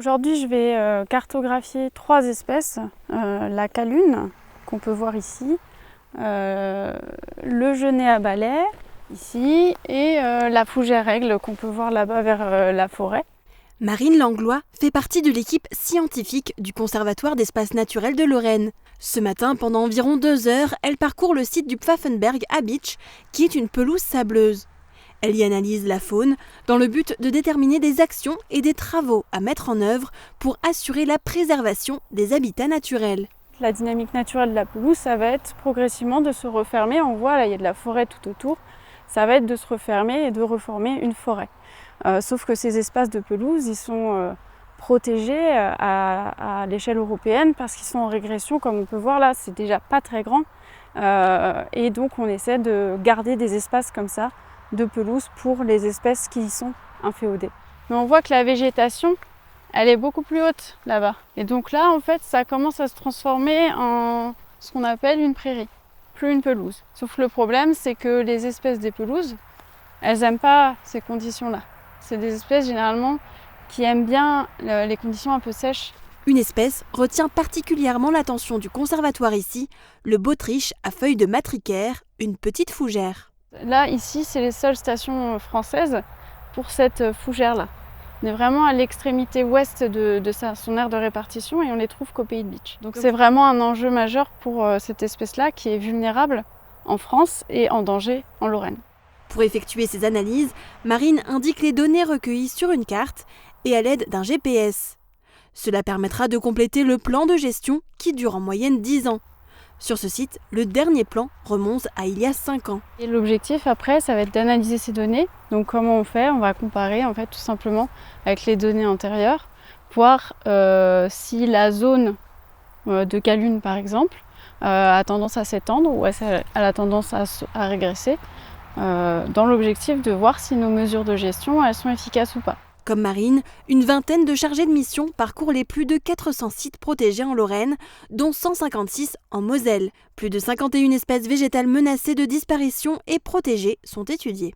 Aujourd'hui, je vais cartographier 3 espèces. La calune, qu'on peut voir ici, le genêt à balai, ici, et la fougère aigle, qu'on peut voir là-bas vers la forêt. Marine Langlois fait partie de l'équipe scientifique du Conservatoire d'espaces naturels de Lorraine. Ce matin, pendant environ 2 heures, elle parcourt le site du Pfaffenberg à Bitsch, qui est une pelouse sableuse. Elle y analyse la faune dans le but de déterminer des actions et des travaux à mettre en œuvre pour assurer la préservation des habitats naturels. La dynamique naturelle de la pelouse, ça va être progressivement de se refermer. On voit là, il y a de la forêt tout autour. Ça va être de se refermer et de reformer une forêt. Sauf que ces espaces de pelouse, ils sont protégés à l'échelle européenne parce qu'ils sont en régression, comme on peut voir là, c'est déjà pas très grand. Et donc on essaie de garder des espaces comme ça de pelouse pour les espèces qui y sont inféodées. Mais on voit que la végétation, elle est beaucoup plus haute là-bas. Et donc là, en fait, ça commence à se transformer en ce qu'on appelle une prairie, plus une pelouse. Sauf que le problème, c'est que les espèces des pelouses, elles n'aiment pas ces conditions-là. C'est des espèces généralement qui aiment bien les conditions un peu sèches. Une espèce retient particulièrement l'attention du conservatoire ici, le botryche à feuilles de matricaire, une petite fougère. Là, ici, c'est les seules stations françaises pour cette fougère-là. On est vraiment à l'extrémité ouest de son aire de répartition et on les trouve qu'au pays de Bitsch. Donc c'est vraiment un enjeu majeur pour cette espèce-là qui est vulnérable en France et en danger en Lorraine. Pour effectuer ces analyses, Marine indique les données recueillies sur une carte et à l'aide d'un GPS. Cela permettra de compléter le plan de gestion qui dure en moyenne 10 ans. Sur ce site, le dernier plan remonte à il y a 5 ans. Et l'objectif après, ça va être d'analyser ces données. Donc comment on fait? On va comparer en fait tout simplement avec les données antérieures, voir si la zone de calune par exemple a tendance à s'étendre ou elle a tendance à régresser, dans l'objectif de voir si nos mesures de gestion elles sont efficaces ou pas. Comme Marine, une vingtaine de chargés de mission parcourent les plus de 400 sites protégés en Lorraine, dont 156 en Moselle. Plus de 51 espèces végétales menacées de disparition et protégées sont étudiées.